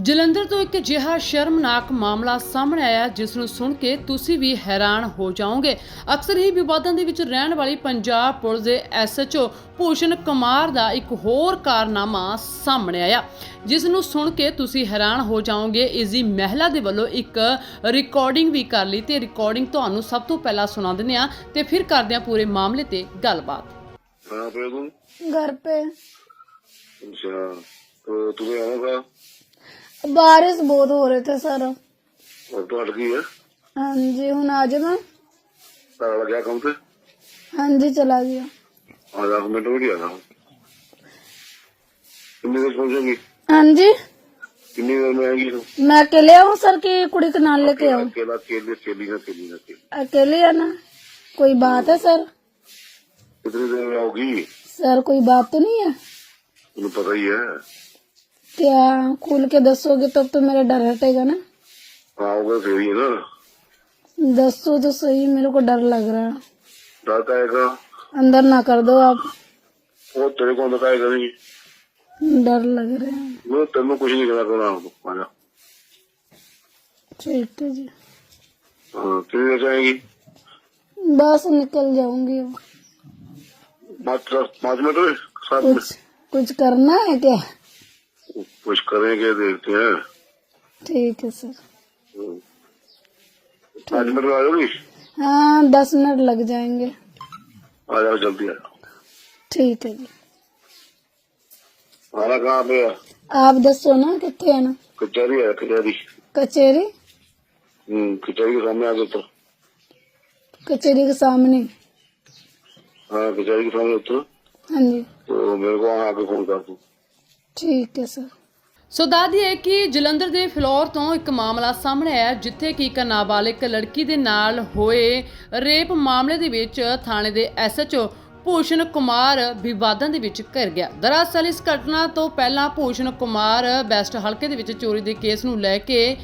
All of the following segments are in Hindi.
ਜਲੰਧਰ ਤੋਂ ਇੱਕ ਅਜਿਹਾ ਸ਼ਰਮਨਾਕ ਮਾਮਲਾ ਸਾਹਮਣੇ ਆਇਆ ਜਿਸ ਨੂੰ ਸੁਣ ਕੇ ਤੁਸੀਂ ਵੀ ਹੈਰਾਨ ਹੋ ਜਾਓਗੇ। ਅਕਸਰ ਹੀ ਵਿਵਾਦਾਂ ਦੇ ਵਿੱਚ ਰਹਿਣ ਵਾਲੀ ਪੰਜਾਬ ਪੁਲਿਸ ਦੇ ਐਸਐਚਓ ਭੂਸ਼ਣ ਕੁਮਾਰ ਦਾ ਇੱਕ ਹੋਰ ਕਾਰਨਾਮਾ ਸਾਹਮਣੇ ਆਇਆ ਜਿਸ ਨੂੰ ਸੁਣ ਕੇ ਤੁਸੀਂ ਹੈਰਾਨ ਹੋ ਜਾਓਗੇ। ਇਸ ਦੀ ਮਹਿਲਾ ਦੇ ਵੱਲੋਂ ਇੱਕ ਰਿਕਾਰਡਿੰਗ ਵੀ ਕਰ ਲਈ ਤੇ ਰਿਕਾਰਡਿੰਗ ਤੁਹਾਨੂੰ ਸਭ ਤੋਂ ਪਹਿਲਾਂ ਸੁਣਾ ਦਿੰਦੇ ਆ ਤੇ ਫਿਰ ਕਰਦੇ ਆ ਪੂਰੇ ਮਾਮਲੇ ਤੇ ਗੱਲਬਾਤ। घर पे। अच्छा, तो तुम्हें आऊंगा बारिश बहुत हो रहे थे सर। और तो अटकी है। हाँ जी, हूँ आ जाना। तारा क्या काम थे? हाँ जी, चला गया। आज 10 मिनट में आ रहा हूँ। कितनी देर पहुंचेगी? हाँ जी, कितनी देर में आएगी तुम? मैं अकेले आऊँ सर की कुड़ी के नाल लेके आऊँ? अकेला अकेली ना अकेले आना कोई बात है सर? कितनी देर में आओगी? सर कोई बात तो नहीं है? तुम्हें पता ही है। क्या खुल के दसोगे तब तो मेरा डर हटेगा ना। आओगे फिर ही ना। दसो तो सही, मेरे को डर लग रहा है। डर का अंदर ना कर दो आप। वो तेरे को बताया करेंगी। डर लग रहा है। मैं तेरे कुछ नहीं करना आजा। ठीक है जी। हाँ, कितनी देर जाएगी? बस निकल जाऊंगी। 5 मिनट में 7 मिनट। कुछ करना है क्या? कुछ करेंगे, देखते हैं। ठीक है सर। 5 मिनट में आ जाओगी? हाँ 10 मिनट लग जाएंगे। आ जाओ, जल्दी आ जाओ। ठीक है जी। आना कहाँ पे है? आप दसो ना कितने है ना। कचहरी है, कचहरी। कचेरी? कचहरी के सामने आगे उतर। कचेरी के सामने? हाँ, कचहरी के सामने उतर। हाँ जी। तो मेरे को वहाँ आके फोन कर दो। ठीक है सर। ਸੋ ਦੱਸਦੀ ਹੈ ਕਿ ਜਲੰਧਰ ਦੇ ਫਲੋਰ ਤੋਂ ਇੱਕ ਮਾਮਲਾ ਸਾਹਮਣੇ ਆਇਆ ਜਿੱਥੇ ਕਿ ਇੱਕ ਨਾਬਾਲਿਗ ਲੜਕੀ ਦੇ ਨਾਲ ਹੋਏ ਰੇਪ ਮਾਮਲੇ ਦੇ ਵਿੱਚ ਥਾਣੇ ਦੇ ਐਸਐਚਓ ਭੂਸ਼ਣ ਕੁਮਾਰ ਵਿਵਾਦਾਂ ਦੇ ਵਿੱਚ ਘਿਰ ਗਿਆ। ਦਰਅਸਲ ਇਸ ਘਟਨਾ ਤੋਂ ਪਹਿਲਾਂ ਭੂਸ਼ਣ ਕੁਮਾਰ ਬੈਸਟ ਹਲਕੇ ਦੇ ਵਿੱਚ ਚੋਰੀ ਦੇ ਕੇਸ ਨੂੰ ਲੈ ਕੇ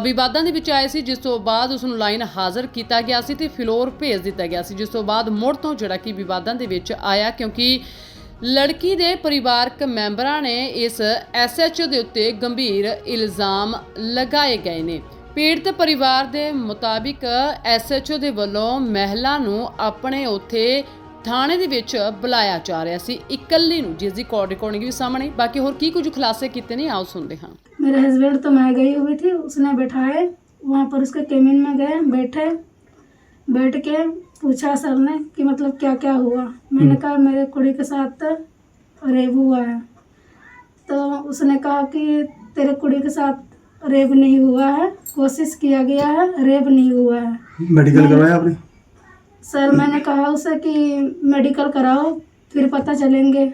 ਵਿਵਾਦਾਂ ਦੇ ਵਿੱਚ ਆਏ ਸੀ, ਜਿਸ ਤੋਂ ਬਾਅਦ ਉਸ ਨੂੰ ਲਾਈਨ ਹਾਜ਼ਰ ਕੀਤਾ ਗਿਆ ਸੀ ਤੇ ਫਿਲੌਰ ਭੇਜ ਦਿੱਤਾ ਗਿਆ ਸੀ, ਜਿਸ ਤੋਂ ਬਾਅਦ ਮੁੜ ਤੋਂ ਜਿਹੜਾ ਕਿ ਵਿਵਾਦਾਂ ਦੇ ਵਿੱਚ ਆਇਆ ਕਿਉਂਕਿ ਲੜਕੀ ਦੇ ਪਰਿਵਾਰਕ ਮੈਂਬਰਾਂ ਨੇ ਇਸ ਐਸਐਚਓ ਦੇ ਉੱਤੇ ਗੰਭੀਰ ਇਲਜ਼ਾਮ ਲਗਾਏ ਗਏ ਨੇ। ਪੀੜਤ ਪਰਿਵਾਰ ਦੇ ਮੁਤਾਬਿਕ ਐਸਐਚਓ ਦੇ ਵੱਲੋਂ ਮਹਿਲਾ ਨੂੰ ਆਪਣੇ ਉੱਥੇ ਥਾਣੇ ਦੇ ਵਿੱਚ ਬੁਲਾਇਆ ਜਾ ਰਿਹਾ ਸੀ ਇਕੱਲੀ ਨੂੰ, जिस दी रिकॉर्डिंग भी सामने। बाकी होर की कुछ खुलासे किए ने आओ सुनते हैं। मेरे हस्बैंड तो मैं गई हुई थी, उसने बैठाए वहाँ पर, उसके केबिन में गए, बैठ के पूछा सर ने कि मतलब क्या क्या हुआ। मैंने कहा मेरे कुड़ी के साथ रेप हुआ है। तो उसने कहा कि तेरे कुड़ी के साथ रेप नहीं हुआ है, कोशिश किया गया है, रेप नहीं हुआ है। मेडिकल करवाया आपने? सर मैंने कहा उसे कि मेडिकल कराओ फिर पता चलेंगे।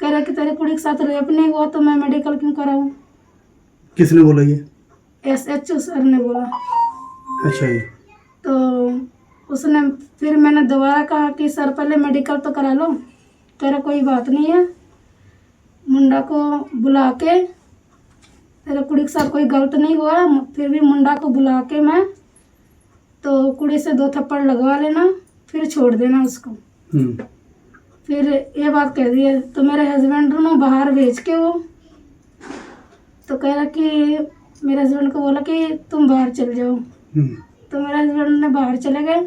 कह रहा कि तेरे कुड़ी के साथ रेप नहीं हुआ तो मैं मेडिकल क्यों कराऊं। किसने बोला ये? एसएचओ सर ने बोला। अच्छा जी। तो उसने फिर मैंने दोबारा कहा कि सर पहले मेडिकल तो करा लो। कह रहा कोई बात नहीं है, मुंडा को बुला के, तेरे कुड़ी के साथ कोई गलत नहीं हुआ, फिर भी मुंडा को बुला के मैं तो कुड़ी से 2 थप्पड़ लगवा लेना फिर छोड़ देना उसको। फिर ये बात कह दी है। तो मेरे हस्बैंड ने बाहर भेज के वो तो कह रहा कि मेरे हस्बैंड को बोला कि तुम बाहर चल जाओ। तो मेरे हस्बैंड ने बाहर चले गए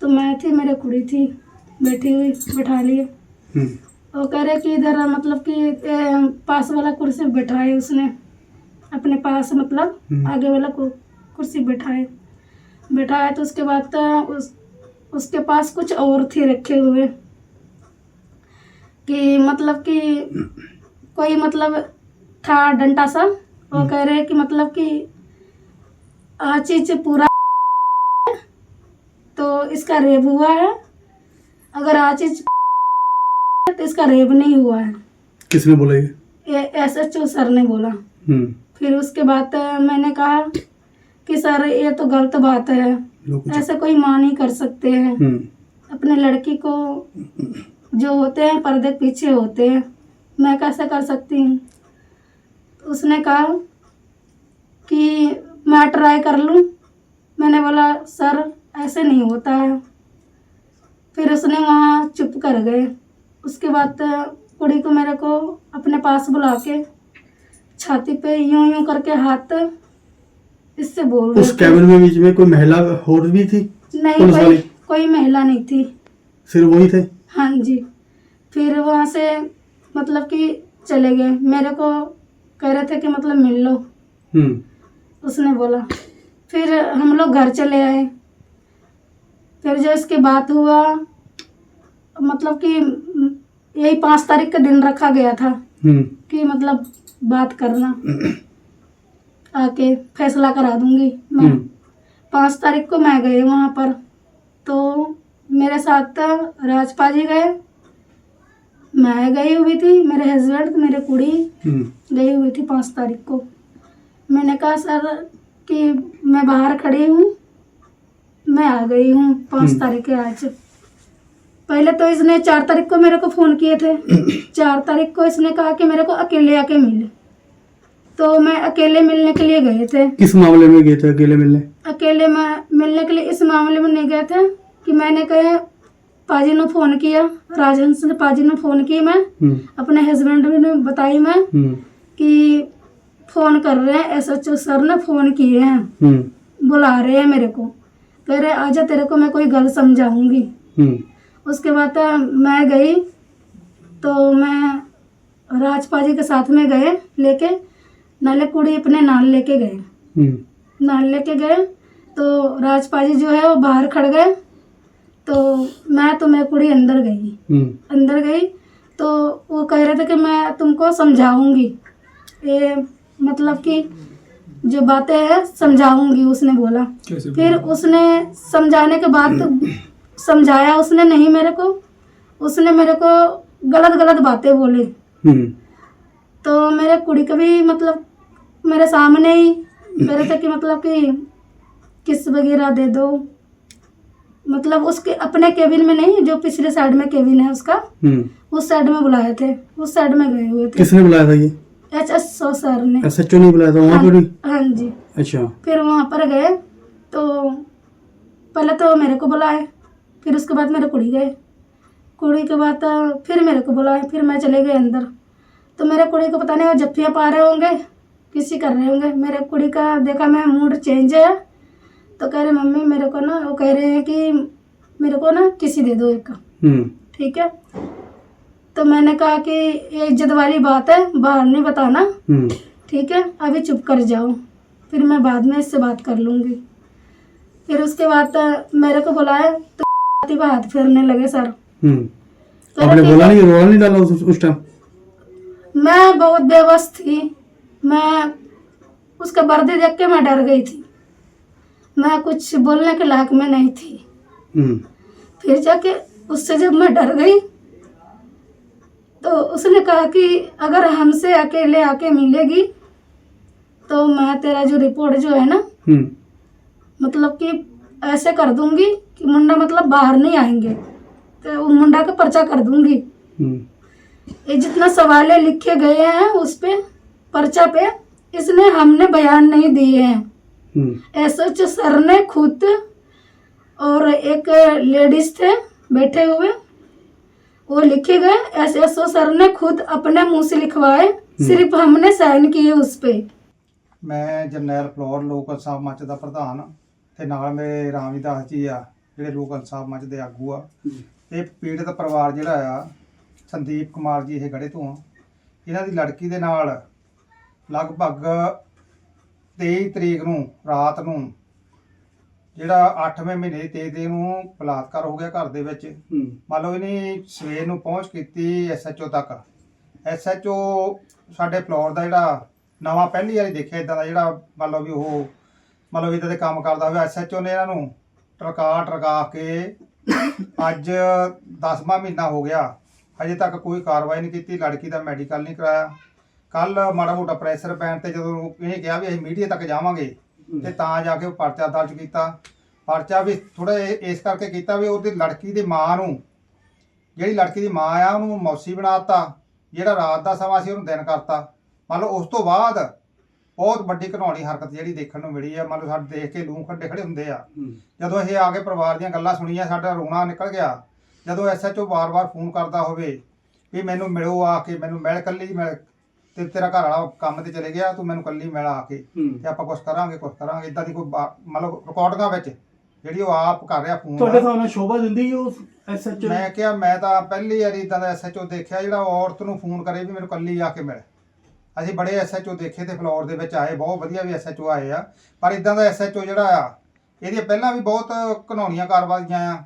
तो मैं थी, मेरे कुड़ी थी बैठी हुई, बैठा लिए। वो कह रहे कि इधर मतलब कि पास वाला कुर्सी बैठाए उसने अपने पास, मतलब आगे वाला कुर्सी बैठाया तो उसके बाद उसके पास कुछ और थी रखे हुए कि मतलब कि कोई मतलब था डंडा सा। वो कह रहे कि मतलब कि चीज पूरा तो इसका रेप हुआ है, अगर चीज तो इसका रेप नहीं हुआ है। किसने बोला ये? एसएचओ सर ने बोला। फिर उसके बाद मैंने कहा कि सर ये तो गलत बात है, ऐसे कोई मां नहीं कर सकते हैं। अपने लड़की को जो होते हैं पर्दे के पीछे होते हैं, मैं कैसे कर सकती हूँ। उसने कहा कि मैं ट्राई कर लूँ। मैंने बोला सर ऐसे नहीं होता है। फिर उसने वहाँ चुप कर गए। उसके बाद कुड़ी को मेरे को अपने पास बुला के छाती पे यूं यूं करके हाथ इससे बोल रहे उस थे। कैबिन में बीच में कोई महिला और भी थी? नहीं, पुलिस वाली? कोई महिला नहीं थी। सिर्फ वही थे? हाँ जी। फिर वहाँ से मतलब कि चले गए, मेरे को कह रहे थे कि मतलब मिल लो, उसने बोला। फिर हम लोग घर चले आए। फिर जो इसके बात हुआ, मतलब कि यही 5 तारीख का दिन रखा गया था कि मतलब बात करना, आके फैसला करा दूंगी मैं। 5 तारीख को मैं गई वहाँ पर, तो मेरे साथ राजपा जी गए, मैं गई हुई थी, मेरे हस्बैंड, मेरे कुड़ी गई हुई थी 5 तारीख को। मैंने कहा सर कि मैं बाहर खड़ी हूँ, मैं आ गई हूँ 5 तारीख है आज। पहले तो इसने 4 तारीख को मेरे को फ़ोन किए थे। 4 तारीख को इसने कहा कि मेरे को अकेले आके मिले, तो मैं अकेले मिलने के लिए गए थे। किस मामले में गए थे अकेले मिलने? अकेले में मिलने के लिए इस मामले में नहीं गए थे कि मैंने कहे पाजी ने फ़ोन किया, राजहंस ने पाजी ने फ़ोन की, मैं अपने हस्बैंड ने बताई मैं कि फ़ोन कर रहे हैं, SHO सर ने फ़ोन किए हैं, बुला रहे हैं मेरे को, कह रहे आजा तेरे को मैं कोई गल समझाऊंगी। उसके बाद मैं गई, तो मैं राजपा जी के साथ में गए लेके, नाले कुड़ी अपने नाल लेके गए। नाल लेके गए तो राजपा जी जो है वो बाहर खड़ गए, तो मैं कुड़ी अंदर गई। अंदर गई तो वो कह रहे थे कि मैं तुमको समझाऊंगी, ये मतलब कि जो बातें हैं समझाऊंगी, उसने बोला। फिर उसने समझाने के बाद समझाया उसने नहीं मेरे को, उसने मेरे को गलत गलत बातें बोली। तो मेरे कुड़ी को भी मतलब मेरे सामने ही कह रहे थे कि मतलब कि किस वगैरह दे दो, मतलब उसके अपने केबिन में नहीं, जो पिछले साइड में केबिन है उसका, उस साइड में बुलाए थे, उस साइड में गए हुए थे। किसने बुलाया था ये? SHO सर ने। SHO ने बुलाया था वहाँ पर भी? हाँ जी। अच्छा। फिर वहाँ पर गए तो पहले तो मेरे को बुलाए, फिर उसके बाद मेरे कुड़ी गए, कुड़ी के बाद फिर मेरे को बुलाए, फिर मैं चले गए अंदर। तो मेरे कुड़ी को पता नहीं वो जफ्फियाँ पा रहे होंगे, किसी कर रहे होंगे। मेरे कुड़ी का देखा मैं मूड चेंज है, तो कह रहे मम्मी मेरे को ना, वो कह रहे हैं कि मेरे को ना किसी दे दो एक। ठीक है, तो मैंने कहा कि ये इज्जत वाली बात है, बाहर नहीं बताना, ठीक है, अभी चुप कर जाओ, फिर मैं बाद में इससे बात कर लूँगी। फिर उसके बाद मेरे को बुलाया तो हाथ फेरने लगे सर। आपने बोला नहीं, रोला नहीं डाला उस टाइम? मैं बहुत बेबस थी, मैं उसका बर्दे देख के मैं डर गई थी, मैं कुछ बोलने के लायक में नहीं थी। फिर जाके उससे जब मैं डर गई तो उसने कहा कि अगर हमसे अकेले आके मिलेगी तो मैं तेरा जो रिपोर्ट जो है ना, मतलब कि ऐसे कर दूंगी कि मुंडा मतलब बाहर नहीं आएंगे, तो वो मुंडा का पर्चा कर दूंगी। ये जितना सवालें लिखे गए हैं उस पे पर्चा पे, इसने हमने बयान नहीं दिए हैं। SHO सर ने खुद और एक लेडीज थे बैठे हुए, वो लिखे गए, SHO सर ने खुद अपने मुंह से लिखवाए, सिर्फ हमने साइन किए उस पे। मैं ਜਰਨੈਲ ਫਲੋਰ ਲੋਕ ਇਨਸਾਫ ਮੰਚ ਦਾ ਪ੍ਰਧਾਨ ਤੇ ਨਾਲ ਮੇਰੇ ਰਾਮਦਾਸ ਜੀ ਆ, ਜਿਹੜੇ ਲੋਕ ਇਨਸਾਫ ਮੰਚ ਦੇ ਆਗੂ ਆ। ਇਹ ਪੀੜਤ ਪਰਿਵਾਰ ਜਿਹੜਾ ਆ, ਸੰਦੀਪ ਕੁਮਾਰ ਜੀ ਇਹ ਗੜੇ ਤੋਂ ਆ, ਇਹਨਾਂ ਦੀ ਲੜਕੀ ਦੇ ਨਾਲ ਲਗਭਗ 23 ਤਰੀਕ ਨੂੰ ਰਾਤ ਨੂੰ, ਜਿਹੜਾ 8ਵੇਂ ਮਹੀਨੇ ਦੀ 23 ਤਰੀਕ ਨੂੰ ਬਲਾਤਕਾਰ ਹੋ ਗਿਆ ਘਰ ਦੇ ਵਿੱਚ। ਮੰਨ ਲਓ ਇਹਨੇ ਸਵੇਰ ਨੂੰ ਪਹੁੰਚ ਕੀਤੀ SHO ਤੱਕ। SHO ਸਾਡੇ ਫਲੋਰ ਦਾ ਜਿਹੜਾ ਨਵਾਂ ਪਹਿਲੀ ਵਾਰੀ ਦੇਖਿਆ ਇਦਾਂ ਦਾ, ਜਿਹੜਾ ਮੰਨ ਲਓ ਵੀ ਉਹ ਮੰਨ ਲਓ ਇੱਦਾਂ ਦੇ ਕੰਮ ਕਰਦਾ ਹੋਇਆ। SHO ਨੇ ਇਹਨਾਂ ਨੂੰ ਟਰਕਾ ਕੇ ਅੱਜ 10ਵਾਂ ਮਹੀਨਾ ਹੋ ਗਿਆ, ਹਜੇ ਤੱਕ ਕੋਈ ਕਾਰਵਾਈ ਨਹੀਂ ਕੀਤੀ। ਲੜਕੀ ਦਾ ਮੈਡੀਕਲ ਨਹੀਂ ਕਰਾਇਆ। ਕੱਲ ਮਾੜਾ ਮੋਟਾ ਪ੍ਰੈਸ਼ਰ ਪੈਣ ਤੇ ਜਦੋਂ ਇਹਨੇ ਕਿਹਾ ਵੀ ਅਸੀਂ ਮੀਡੀਆ ਤੱਕ ਜਾਵਾਂਗੇ ਤੇ ਤਾਂ ਜਾ ਕੇ ਉਹ ਪਰਚਾ ਦਰਜ ਕੀਤਾ। ਪਰਚਾ ਵੀ ਥੋੜਾ ਇਸ ਕਰਕੇ ਕੀਤਾ ਵੀ ਉਹਦੀ ਲੜਕੀ ਦੀ ਮਾਂ ਨੂੰ, ਜਿਹੜੀ ਲੜਕੀ ਦੀ ਮਾਂ ਆ, ਉਹਨੂੰ ਮੌਸੀ ਬਣਾ ਦਿੱਤਾ। ਜਿਹੜਾ ਰਾਤ ਦਾ ਸਮਾਂ ਸੀ ਉਹਨੂੰ ਦਿਨ ਕਰਤਾ। ਮੰਨ ਲਓ ਉਸ ਤੋਂ ਬਾਅਦ ਬਹੁਤ ਵੱਡੀ ਘਿਨਾਉਣੀ ਹਰਕਤ ਜਿਹੜੀ ਦੇਖਣ ਨੂੰ ਮਿਲੀ ਆ। ਮੰਨ ਲਓ ਸਾਡੇ ਦੇਖ ਕੇ ਲੂੰ ਖੱਡੇ ਖੜੇ ਹੁੰਦੇ ਆ। ਜਦੋਂ ਇਹ ਆ ਕੇ ਪਰਿਵਾਰ ਦੀਆਂ ਗੱਲਾਂ ਸੁਣੀਆਂ, ਸਾਡਾ ਰੋਣਾ ਨਿਕਲ ਗਿਆ। ਜਦੋਂ SHO ਵਾਰ-ਵਾਰ ਫੋਨ ਕਰਦਾ ਹੋਵੇ ਵੀ ਮੈਨੂੰ ਮਿਲੋ ਆ ਕੇ, ਮੈਨੂੰ ਮਿਲ ਕੱਲੀ ਮਿਲ, ਤੇ ਤੇਰਾ ਘਰ ਵਾਲਾ ਕੰਮ ਤੇ ਚਲੇ ਗਿਆ, ਤੂੰ ਮੈਨੂੰ ਕੱਲੀ ਮਿਲ ਆ ਕੇ ਹੂੰ। ਤੇ ਆਪਾਂ ਕੁਛ ਕਰਾਂਗੇ ਇਦਾਂ ਦੀ ਕੋਈ ਮਤਲਬ ਰਿਕਾਰਡਿੰਗਾਂ ਵਿੱਚ ਜਿਹੜੀ ਉਹ ਆਪ ਕਰ ਰਿਹਾ ਤੁਹਾਡੇ ਫੋਨ। ਸਾਹਮਣੇ ਸ਼ੋਭਾ ਦਿੰਦੀ ਉਹ ਐਸਐਚਓ ਮੈਂ ਕਿਹਾ ਮੈਂ ਤਾਂ ਪਹਿਲੀ ਵਾਰੀ ਇਦਾਂ ਦਾ ਐਸਐਚਓ ਦੇਖਿਆ ਜਿਹੜਾ ਔਰਤ ਨੂੰ ਫੋਨ ਕਰੇ ਵੀ ਮੈਨੂੰ ਕੱਲੀ ਆ ਕੇ ਮਿਲ। ਅਸੀਂ ਬੜੇ ਐਸਐਚਓ ਦੇਖੇ ਤੇ ਫਲੋਰ ਦੇ ਵਿੱਚ ਆਏ, ਬਹੁਤ ਵਧੀਆ ਵੀ ਐਸਐਚਓ ਆਏ ਆ, ਪਰ ਇਦਾਂ ਦਾ ਐਸਐਚਓ ਜਿਹੜਾ ਆ ਇਹਦੀਆਂ ਪਹਿਲਾਂ ਵੀ ਬਹੁਤ ਘਿਨਾਉਣੀਆਂ ਕਾਰਵਾਈਆਂ ਆ।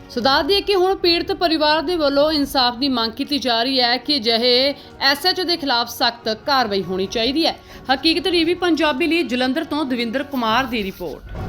ਸੋ ਦੱਸ ਦਈਏ ਕਿ ਹੁਣ ਪੀੜਤ ਪਰਿਵਾਰ ਦੇ ਵੱਲੋਂ ਇਨਸਾਫ ਦੀ ਮੰਗ ਕੀਤੀ ਜਾ ਰਹੀ ਹੈ ਕਿ ਅਜਿਹੇ ਐਸਐਚਓ ਦੇ ਖਿਲਾਫ ਸਖਤ ਕਾਰਵਾਈ ਹੋਣੀ ਚਾਹੀਦੀ ਹੈ। ਹਕੀਕਤ ਟੀਵੀ ਪੰਜਾਬੀ ਲਈ ਜਲੰਧਰ ਤੋਂ ਦਵਿੰਦਰ ਕੁਮਾਰ ਦੀ ਰਿਪੋਰਟ।